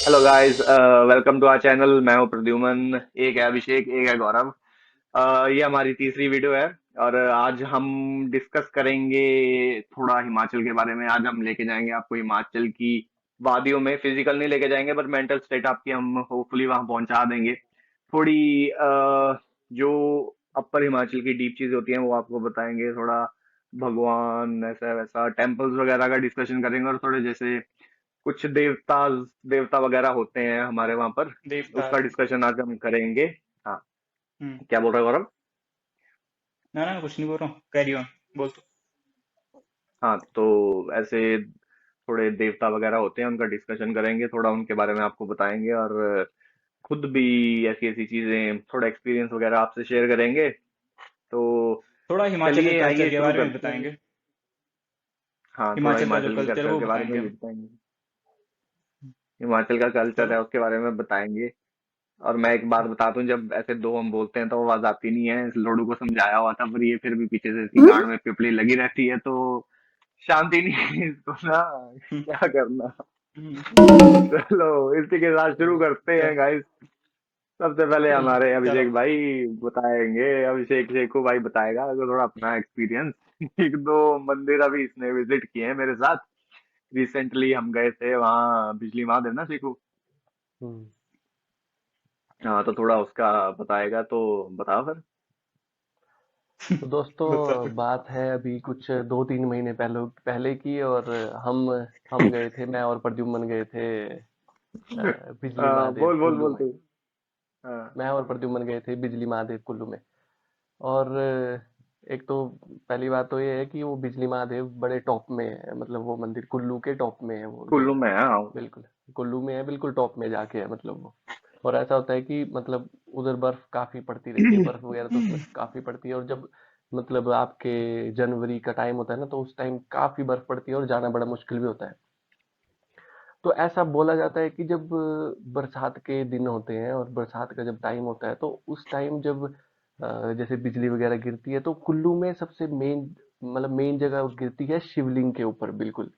Hello guys, welcome to our channel. मैं हूं प्रद्युमन। एक है अभिषेक, एक है गौरव। ये हमारी तीसरी वीडियो है। और आज हम डिस्कस करेंगे थोड़ा हिमाचल के बारे में। आज हम लेके जाएंगे आपको हिमाचल की वादियों में। फिजिकल नहीं लेके जाएंगे, पर मेंटल स्टेट आपकी हम होपफुली वहां पहुंचा देंगे। थोड़ी जो अपर हिमाचल की डीप चीजें होती हैं वो आपको बताएंगे। थोड़ा भगवान ऐसा वैसा टेम्पल्स वगैरह का डिस्कशन करेंगे। और थोड़े जैसे कुछ देवता देवता वगैरह होते हैं हमारे वहां पर, उसका देवदार। डिस्कशन आज हम करेंगे। हाँ, हम्म। क्या बोल रहे हो गौरव? ना ना कुछ नहीं बोल रहा हूँ, कैरी ऑन। बोल तो। हाँ, तो ऐसे थोड़े देवता वगैरह होते हैं, उनका डिस्कशन करेंगे। थोड़ा उनके बारे में आपको बताएंगे। और खुद भी ऐसी ऐसी चीजें, थोड़ा एक्सपीरियंस वगैरह आपसे शेयर करेंगे। तो थोड़ा हिमाचल के चलिए, कल्चर आइए के शुरू बारे में करते हैं। बताएंगे। हाँ, थोड़ा हिमाचल का जो हिमाचल के कल्चर है कल्चर वो के बारे में भी बताएंगे। बताएंगे। हिमाचल का कल्चर चलो। है, उसके बारे में बताएंगे। और मैं एक बात बता दूं, जब ऐसे दो हम बोलते हैं तो आवाज आती नहीं है। इस लोडू को समझाया हुआ था, पर ये फिर भी पीछे से इसकी गांड में पिपली लगी रहती है, तो शांति नहीं है इसको ना। हम्म। क्या करना। हम्म। चलो, इसी के साथ शुरू करते चल। हैं गाइस। सबसे पहले हमारे चलो। अभिषेक भाई बताएंगे। अभिषेक शेखू भाई बताएगा अगर थोड़ा अपना एक्सपीरियंस। एक दो मंदिर अभी इसने विजिट किए हैं मेरे साथ। रिसेंटली हम गए थे वहाँ, बिजली महादेव ना शेखू। हम्म। हाँ, तो थोड़ा उसका बताएगा, तो बताओ फिर। तो दोस्तों, बता। बात है अभी कुछ 2-3 महीने पहले पहले की। और हम हम गए थे, मैं और प्रद्युम्न गए थे बिजली महादेव बोल बोल कुल्लू बोल में। तू। हाँ। मैं और प्रद्युम्न गए थे बिजली महादेव कुल्लू में। और एक तो पहली बात तो ये है कि वो बिजली महादेव बड़े टॉप में है, मतलब वो मंदिर कुल्लू के टॉप में है वो कुल्लू जगह। में है, हाँ। बिल्कुल कुल्लू में है, बिल्कुल टॉप में जाके है मतलब वो। और ऐसा होता है कि मतलब उधर बर्फ काफी पड़ती रहती है, बर्फ वगैरह तो उसमें काफी पड़ती है। और जब मतलब आपके जनवरी का टाइम होता है ना, तो उस टाइम काफी बर्फ पड़ती है और जाना बड़ा मुश्किल भी होता है। तो ऐसा बोला जाता है कि जब बरसात के दिन होते हैं और बरसात का जब टाइम होता है, तो उस टाइम जब जैसे बिजली वगैरह गिरती है, तो कुल्लू में सबसे मेन मतलब मेन जगह गिरती है शिवलिंग के ऊपर। बिल्कुल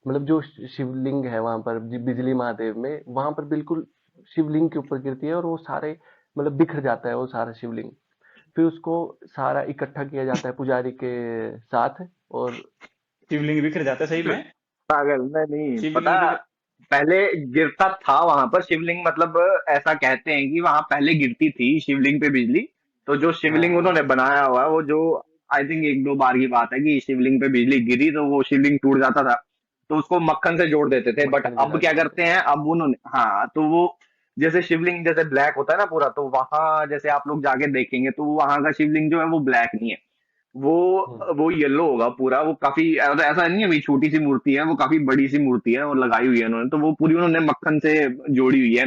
मतलब जो शिवलिंग है वहां पर बिजली महादेव में, वहां पर बिल्कुल शिवलिंग के ऊपर गिरती है। और वो सारे मतलब बिखर जाता है वो सारा शिवलिंग। फिर उसको सारा इकट्ठा किया जाता है पुजारी के साथ। और शिवलिंग बिखर जाता है सही में। पागल नहीं, नहीं पता। शिवलिंग बिखर। पहले गिरता था वहां पर शिवलिंग, मतलब ऐसा कहते हैं कि वहां पहले गिरती थी शिवलिंग पे बिजली। तो जो शिवलिंग उन्होंने हाँ, बनाया हुआ है, वो जो आई थिंक एक दो बार की बात है कि शिवलिंग पे बिजली गिरी तो वो शिवलिंग टूट जाता था। तो उसको मक्खन से जोड़ देते थे। बट मक्खन अब गिरा क्या देते थे। करते हैं, अब उन्होंने, हाँ, तो वो जैसे शिवलिंग जैसे ब्लैक होता है ना पूरा, तो वहां जैसे आप लोग जाके देखेंगे तो वहां का शिवलिंग जो है वो ब्लैक नहीं है। वो हम्म। वो येलो होगा पूरा। वो काफी ऐसा नहीं है, अभी छोटी सी मूर्ति है, वो काफी बड़ी सी मूर्ति है और लगाई हुई है उन्होंने। तो वो पूरी उन्होंने मक्खन से जोड़ी हुई है।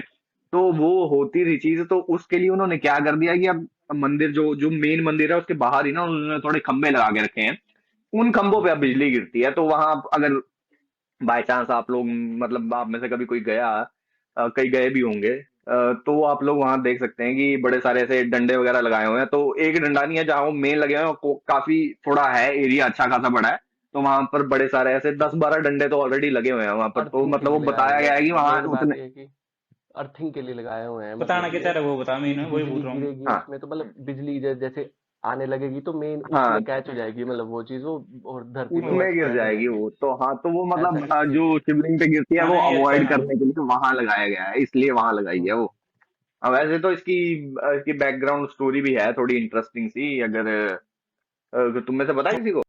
तो वो होती थी चीज। तो उसके लिए उन्होंने क्या कर दिया कि अब मंदिर जो जो मेन मंदिर है उसके बाहर ही ना उन्होंने थोड़े खंभे लगा के रखे हैं। उन खंभों पे अब बिजली गिरती है। तो वहां अगर बाय चांस आप लोग, मतलब आप में से कभी कोई गया, कई गए भी होंगे, तो आप लोग वहां देख सकते हैं कि बड़े सारे ऐसे डंडे वगैरह लगाए हुए हैं। तो एक डंडा नहीं है जहां वो मेन लगे हुए हैं, काफी थोड़ा है एरिया, अच्छा खासा बड़ा है। तो वहां पर बड़े सारे ऐसे 10-12 डंडे तो ऑलरेडी लगे हुए हैं वहां पर। तो अर्थिंग के मतलब वो लिए लगाए बताया हुए गया है कि हैं, वहां मेन बात उतने, ये है कि अर्थिंग के लिए लगाए हुए हैं। बताना मतलब क्या ये चाह रहा है वो बता, कि मैं वही बिजली पूछ रहा हूँ। गिरेगी हाँ, उसमें, तो मतलब बिजली जैसे आने लगेगी तो मेन हाँ, उसमें कैच हो जाएगी, मतलब वो चीज वो और धरती में वो उसमें गिर स्प्रेड हो जाएगी जाएगी। वो। तो हाँ, तो वो ऐसा मतलब इसलिए। जो शिवलिंग पे गिरती है हाँ वो ना, ये अच्छा है अवॉइड हाँ। करने के लिए वहां लगाया गया है, इसलिए वहां लगाई है हम्म। वो। अब वैसे तो इसकी बैकग्राउंड स्टोरी भी है थोड़ी इंटरेस्टिंग सी। अगर तुम में से पता है किसी को?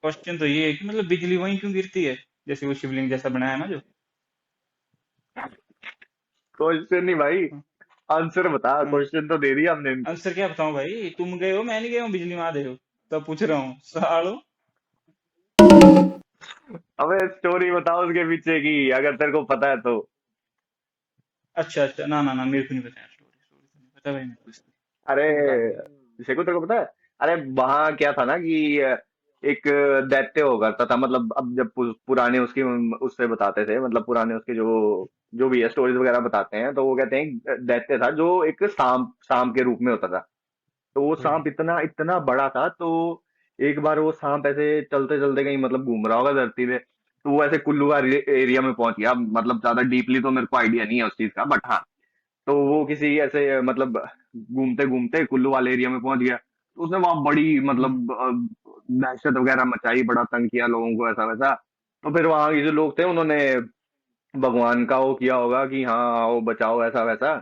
क्वेश्चन तो ये है कि मतलब बिजली वहीं क्यों गिरती है, जैसे वो शिवलिंग जैसा बनाया है ना जो। क्वेश्चन नहीं भाई, हाँ। आंसर बता। हाँ। क्वेश्चन तो दे दिया हमने इनको। आंसर क्या बताऊं भाई, तुम गए हो मैं नहीं गया हूँ बिजली महादेव, तब पूछ रहा हूँ सालो। अबे स्टोरी बताओ उसके पीछे की, अगर तेरे को पता है तो। अच्छा अच्छा, ना ना ना, मेरे को नहीं पता यार, स्टोरी स्टोरी तो नहीं पता भाई मेरे को इसकी। अरे तू बता दे। शेखू, तेरे को पता है? अरे वहां क्या था ना कि एक दैत्य हो करता था। मतलब अब जब पुराने उसकी उससे बताते थे, मतलब पुराने उसके जो जो भी है स्टोरीज वगैरह बताते हैं, तो वो कहते हैं दैत्य था जो एक सांप सांप के रूप में होता था। तो वो हम्म। सांप इतना इतना बड़ा था। तो एक बार वो सांप ऐसे चलते चलते कहीं मतलब घूम रहा होगा धरती पे। तो वो ऐसे कुल्लू एरिया में पहुंच गया। मतलब ज्यादा डीपली तो मेरे को आइडिया नहीं है उस चीज का, बट हाँ, तो वो किसी ऐसे मतलब घूमते घूमते कुल्लू वाले एरिया में पहुंच गया, तो उसने वहां बड़ी हम्म, मतलब दहशत वगैरह मचाई, बड़ा तंग किया लोगों को, ऐसा वैसा। तो फिर वहां के जो लोग थे उन्होंने भगवान का वो किया होगा कि हाँ आओ बचाओ, ऐसा वैसा।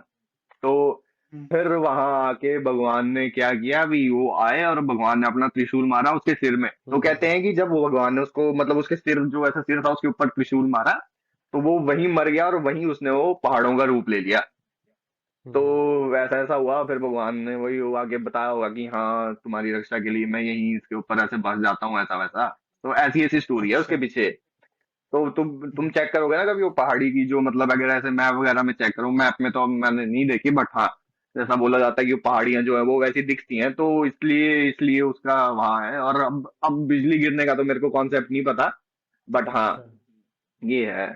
तो हम्म, फिर वहां आके भगवान ने क्या किया, अभी वो आए और भगवान ने अपना त्रिशूल मारा उसके सिर में। तो कहते हम्म, हैं कि जब वो भगवान ने उसको मतलब उसके सिर, जो ऐसा सिर था उसके ऊपर त्रिशूल मारा, तो वो वहीं मर गया और वहीं उसने वो पहाड़ों का रूप ले लिया। तो हम्म, वैसा ऐसा हुआ, फिर भगवान ने वही वो आगे बताया होगा कि हाँ तुम्हारी रक्षा के लिए मैं यहीं इसके ऊपर ऐसे बस जाता हूँ, ऐसा वैसा। तो ऐसी ऐसी स्टोरी है अच्छा। उसके पीछे। तो तुम हम्म, चेक करोगे ना कभी वो पहाड़ी की जो मतलब, अगर ऐसे मैप वगैरह में चेक करो, मैप में तो अब मैंने नहीं देखी, बट हाँ जैसा बोला जाता है कि वो पहाड़ियां जो है वो वैसी दिखती हैं, तो इसलिए इसलिए उसका वहां है। और अब बिजली गिरने का तो मेरे को कॉन्सेप्ट नहीं पता, बट हाँ अच्छा। ये है,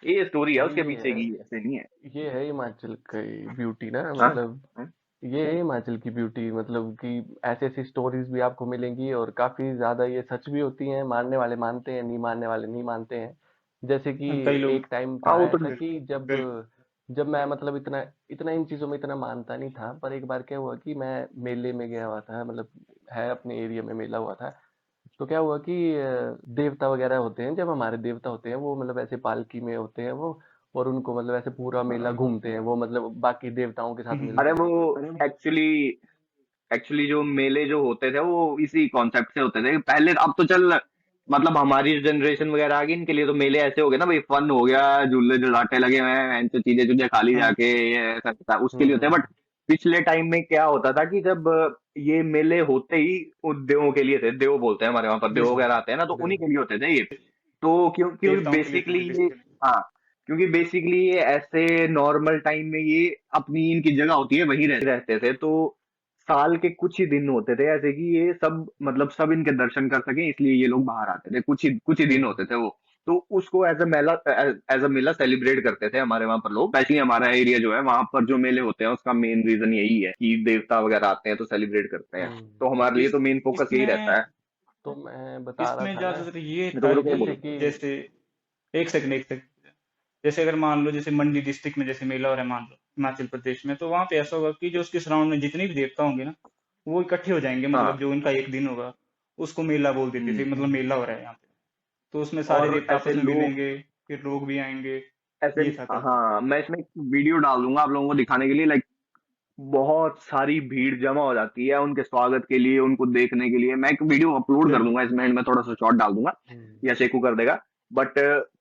ये स्टोरी है हाँ उसके पीछे की, ऐसे नहीं है। ये है हिमाचल की ब्यूटी ना, हाँ मतलब हाँ? ये है हिमाचल की ब्यूटी, मतलब कि ऐसी ऐसी स्टोरीज भी आपको मिलेंगी और काफी ज्यादा ये सच भी होती हैं। मानने वाले मानते हैं, नहीं मानने वाले नहीं मानते हैं। जैसे कि कई लोग। एक टाइम हाँ, था वो तो ऐसा कि जब बिल्कुल। जब मैं मतलब इतना इतना इन चीजों में इतना मानता नहीं था, पर एक बार क्या हुआ कि मैं मेले में गया हुआ था, मतलब है अपने एरिया में मेला हुआ था। तो क्या हुआ कि देवता वगैरह होते हैं, जब हमारे देवता होते हैं वो मतलब ऐसे पालकी में होते हैं वो, और उनको मतलब ऐसे पूरा मेला घूमते हैं वो, मतलब बाकी देवताओं के साथ हम्म, अरे मिलते वो हैं। एक्चुअली एक्चुअली जो मेले जो होते थे वो इसी कॉन्सेप्ट से होते थे पहले। अब तो चल मतलब हमारी जनरेशन वगैरह आ गई, इनके लिए तो मेले ऐसे हो गए ना भाई, फन हो गया, झूले झुलाटे लगे हुए हैं, ऐसे चीजें चीजें खा ली हाँ, जाके, ये ऐसा ऐसा, उसके लिए होते हैं। हम्म, बट पिछले टाइम में क्या होता था कि जब ये मेले होते ही उन देवों के लिए थे, देव बोलते हैं हमारे वहां पर, देव बिल्कुल। वगैरह आते हैं ना, तो उन्हीं देव के लिए होते थे ये। तो क्योंकि देवताओं के लिए होते बेसिकली थे ये, बेसिकली। हाँ, क्योंकि बेसिकली ये ऐसे नॉर्मल टाइम में ये अपनी इनकी जगह होती है वहीं रहते थे, तो साल के कुछ ही दिन होते थे ऐसे कि ये सब मतलब सब इनके दर्शन कर सके, इसलिए ये लोग बाहर आते थे, कुछ ही दिन हम्म, होते थे वो। तो उसको एज अ मेला सेलिब्रेट करते थे हमारे वहां पर लोग, स्पेशली हमारा एरिया जो है वहां पर जो मेले होते हैं उसका मेन रीजन यही है कि देवता वगैरह आते हैं तो सेलिब्रेट करते हैं। हम्म। तो हमारे लिए इस तो मेन फोकस यही रहता इसमें है। तो मैं बता रहा इसमें था ना, ज्यादातर ये रुक था रुक कि जैसे बोलो। कि जैसे, एक सेकंड एक सेकंड, जैसे अगर मान लो जैसे मंडी डिस्ट्रिक्ट में जैसे मेला हो रहा है मान लो हिमाचल प्रदेश में, तो वहां पे ऐसा होगा कि जो उसके सराउंड में जितने भी देवता होंगे ना, वो इकट्ठे हो जाएंगे, मतलब हाँ। जो इनका एक दिन होगा उसको मेला बोल देते थे, हम्म। मतलब मेला हो रहा है यहाँ पे। तो उसमें सारे और देवता ऐसे आपस में लोग, मिलेंगे, फिर लोग भी आएंगे। ऐसे, ये था कल्चर। हाँ मैं इसमें एक वीडियो डाल दूंगा आप लोगों को दिखाने के लिए, लाइक बहुत सारी भीड़ जमा हो जाती है उनके स्वागत के लिए, उनको देखने के लिए। मैं एक वीडियो अपलोड कर बिल्कुल। दूंगा इसमें, एंड में थोड़ा सा शॉर्ट डाल दूंगा हम्म, या शेखू कर देगा। बट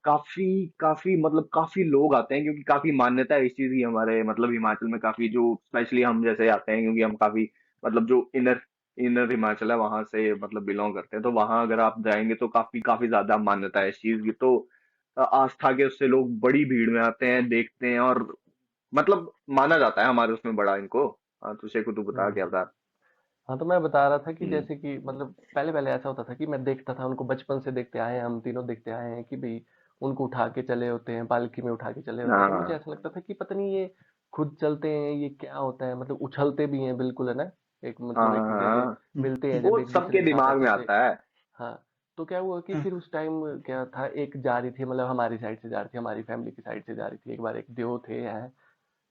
काफी काफी मतलब काफी लोग आते हैं, क्योंकि काफी मान्यता है इस चीज की हमारे मतलब हिमाचल में, काफी जो स्पेशली हम जैसे आते हैं, क्योंकि हम काफी मतलब जो इनर इनर हिमाचल है वहां से मतलब बिलोंग करते हैं, तो वहां अगर आप जाएंगे तो काफी काफी ज्यादा मान्यता है इस चीज की। तो आस्था के उससे लोग बड़ी भीड़ में आते हैं, देखते हैं, और मतलब माना जाता है हमारे उसमें बड़ा इनको। हाँ तो शेखू तू बता हम्म। क्या बता। हाँ तो मैं बता रहा था कि हम्म। जैसे कि मतलब पहले पहले ऐसा होता था कि मैं देखता था उनको, बचपन से देखते आए हैं, हम तीनों देखते आए हैं कि भाई उनको उठा के चले होते हैं, पालकी में उठा के चले होते हैं। तो मुझे हाँ ऐसा लगता था कि पता नहीं ये खुद चलते हैं, ये क्या होता है, मतलब उछलते भी हैं बिल्कुल, है ना, एक हाँ मतलब एक जैसे हाँ, मिलते हैं जब वो एक दूसरे सबके के साथ दिमाग में ऐसे ऐसे। आता है। हाँ। तो क्या हुआ कि फिर उस टाइम क्या था, एक जा रही थी, मतलब हमारी साइड से जा रही थी, हमारी फैमिली की साइड से जा रही थी, एक बार एक देव थे यहाँ,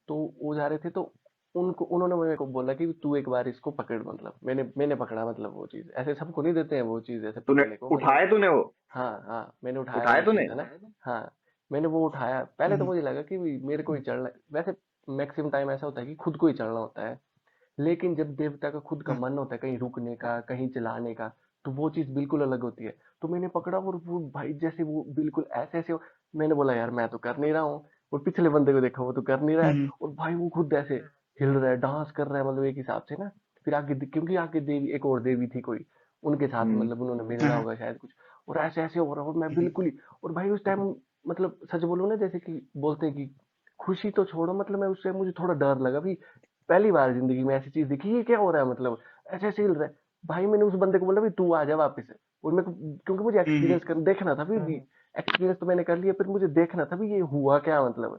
तो वो जा रहे थे, तो उनको उन्होंने मेरे को बोला कि तू एक बार इसको पकड़, मतलब मैंने मैंने पकड़ा, मतलब वो चीज ऐसे सबको नहीं देते हैं वो चीज ऐसे तूने पकड़ने को, मतलब। उठाए, तूने वो हाँ हाँ, मैंने उठाया उठाए वो तूने। चीज, है ना। हाँ, मैंने वो उठाया। पहले तो मुझे लगा कि भी मेरे को ही चढ़ना है, वैसे मैक्सिमम टाइम ऐसा होता है कि खुद को ही चढ़ना होता है। लेकिन जब देवता का खुद का मन होता है कहीं रुकने का, कहीं चलाने का, तो वो चीज बिल्कुल अलग होती है। तो मैंने पकड़ा और वो भाई जैसे वो बिल्कुल ऐसे ऐसे मैंने बोला यार मैं तो कर नहीं रहा हूँ, और पिछले बंदे को देखा वो तो कर नहीं रहा है, और भाई वो खुद ऐसे हिल रहा है, डांस कर रहा है, मतलब एक हिसाब से ना। फिर आगे क्योंकि आगे देवी, एक और देवी थी कोई, उनके साथ हम्म। मतलब उन्होंने मिलना होगा शायद कुछ, और ऐसे ऐसे हो रहा है, और मैं बिल्कुल ही। और भाई उस टाइम मतलब सच बोलूं ना, जैसे कि बोलते हैं कि खुशी तो छोड़ो, मतलब मैं उससे मुझे थोड़ा डर लगा भी, पहली बार जिंदगी में ऐसी चीज दिखी, ये क्या हो रहा है, मतलब ऐसे ऐसे हिल रहा है। भाई मैंने उस बंदे को बोला भी तू आ जा वापस से। और मेरे को क्योंकि मुझे एक्सपीरियंस कर देखना था भी, एक्सपीरियंस तो मैंने कर लिया, फिर मुझे देखना था भी ये हुआ क्या, मतलब।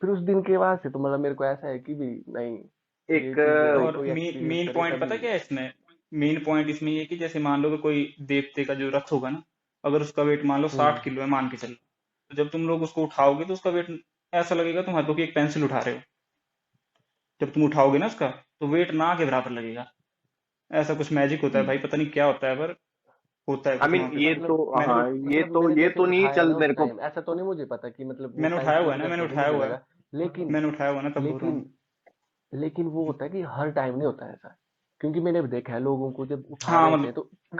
फिर उस दिन के बाद से तो मतलब मेरे को ऐसा है कि भी नहीं, ये एक चीज भाई और कोई मेन एक्सपीरियंस मेन करे पॉइंट तभी। पता क्या है इसमें? मेन पॉइंट इसमें ये है कि जैसे मान लो कि कोई देवते का जो रथ होगा ना, अगर उसका वेट मान लो 60 हम्म किलो है मान के चलो, तो जब तुम लोग उसको उठाओगे तो उसका वेट ऐसा लगेगा तुम हाथों की एक पेंसिल उठा रहे हो। जब तुम उठाओगे ना उसका, तो वेट ना के बराबर लगेगा। ऐसा कुछ मैजिक होता है भाई, पता नहीं क्या होता है, पर होता है आई कुछ मीन वहां पे। ये मतलब तो, मैंने हाँ, मतलब मैंने ये जैसे तो नहीं उठाया चल ना उस मेरे को। टाइम, ऐसा तो नहीं मुझे पता कि मतलब वो मैंने टाइम उठाया हुआ है ना, फिजिकल मैंने तो नहीं उठाया मुझे हुआ है, लगा, लेकिन मैंने उठाया हुआ है ना, तब बोल रहा लेकिन हूँ। लेकिन वो होता है कि हर टाइम नहीं होता है ऐसा, क्योंकि मैंने भी देखा है लोगों को जब उठा हाँ रहे होते हैं मतलब, तो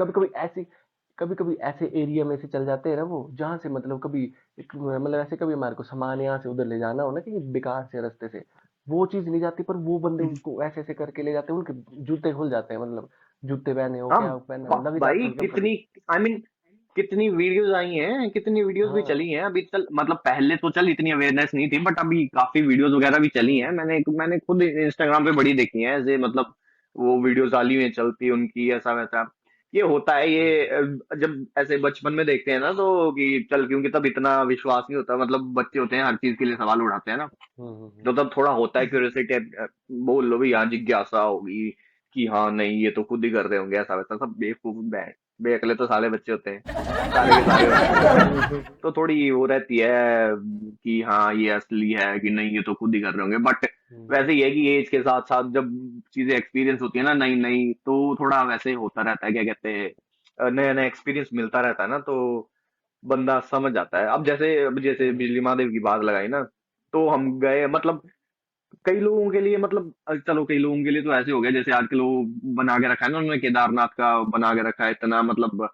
कभी कभी ऐसे एरिया में से चल जाते हैं ना वो, जहाँ से मतलब कभी मतलब ऐसे कभी हमारे को सामान यहाँ से उधर ले जाना हो ना कि बेकार से रास्ते से, वो चीज नहीं जाती, पर वो बंदे उसको ऐसे ऐसे करके ले जाते हैं, उनके जूते खुल जाते हैं, मतलब जूते पहने हो हाँ क्या पहना हो लग जाते भाई, हैं कभी कभी। कितनी, आई मीन कितनी वीडियोस आई हैं, कितनी वीडियोस भी हाँ। चली हैं अभी। चल मतलब पहले तो चल इतनी अवेयरनेस नहीं थी, बट अभी काफी वीडियोस वगैरह भी चली हैं। हम्म मैंने खुद इंस्टाग्राम पे बड़ी देखी हैं ऐसे, मतलब वो वीडियोस डाली हुई हैं चलती उनकी, ऐसा वैसा। ये होता है ये जब ऐसे बचपन में देखते हैं ना, तो कि चल, क्योंकि तब इतना विश्वास नहीं होता, मतलब बच्चे होते हैं, हर चीज के लिए सवाल उठाते हैं ना, तो हम्म। तब थोड़ा होता है क्यूरियोसिटी, बोल लो भी, हाँ, जिज्ञासा होगी कि हाँ नहीं ये तो खुद ही कर रहे होंगे, ऐसा वैसा। सब बेवकूफ बेअकले तो साले बच्चे होते हैं, सारे के सारे होते हैं, तो थोड़ी वो रहती है कि हाँ ये असली है कि नहीं, ये तो खुद ही कर रहे होंगे। बट हम्म वैसे ये है कि एज के साथ साथ जब चीजें एक्सपीरियंस होती है ना नई नई, तो थोड़ा वैसे होता रहता है, क्या कहते हैं, नया नया एक्सपीरियंस मिलता रहता है ना, तो बंदा समझ जाता है। अब जैसे हम्म बिजली महादेव की बात लगाई ना, तो हम गए, मतलब कई लोगों के लिए, मतलब चलो कई लोगों के लिए तो ऐसे हो गया, जैसे आजकल वो बना के रखा है ना उन्होंने, केदारनाथ का बना के रखा है, इतना मतलब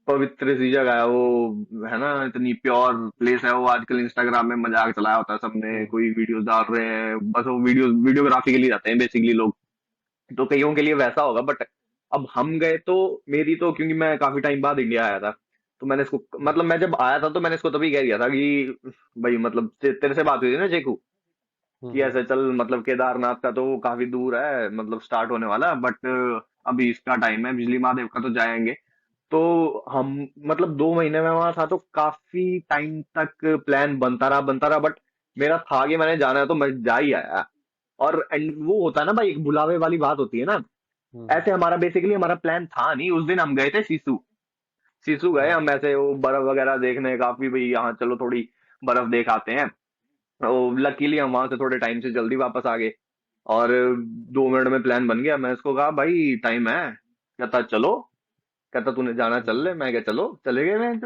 पवित्र सी जगह है वो, है ना, इतनी प्योर प्लेस है वो। आजकल इंस्टाग्राम में मजाक चलाया होता है सबने, हम्म कोई वीडियोस डाल रहे हैं, बस वो वीडियोग्राफी के लिए जाते हैं बेसिकली लोग, तो कईयों के लिए वैसा होगा। बट अब हम गए तो, मेरी तो, क्योंकि मैं काफी टाइम बाद इंडिया आया था, तो मैंने इसको, मतलब मैं जब आया था तो मैंने इसको तभी कह दिया था कि भाई, मतलब तेरे से बात हुई थी ना चेकू, कि हम्म ऐसे चल, मतलब केदारनाथ का तो काफी दूर है, मतलब स्टार्ट होने वाला, बट अभी इसका टाइम है, बिजली महादेव का तो जाएंगे। तो हम, मतलब 2 महीने में वहां था, तो काफी टाइम तक प्लान बनता रहा, बट मेरा था कि मैंने जाना है तो मैं जा ही आया। और वो होता है ना भाई, एक बुलावे वाली बात होती है ना, हम्म ऐसे हमारा प्लान था नहीं। उस दिन हम गए थे सिसु, सिसु गए हम्म हम, ऐसे वो बर्फ वगैरह देखने, काफी भाई यहाँ चलो थोड़ी बर्फ देख आते हैं। लकीली हम वहां से थोड़े टाइम से जल्दी वापस आ गए, और 2 मिनट में प्लान बन गया। मैं इसको कहा भाई टाइम है, कहता चलो, कहता तूने जाना चल ले, हम्म मैं क्या चलो, चले गए मैं।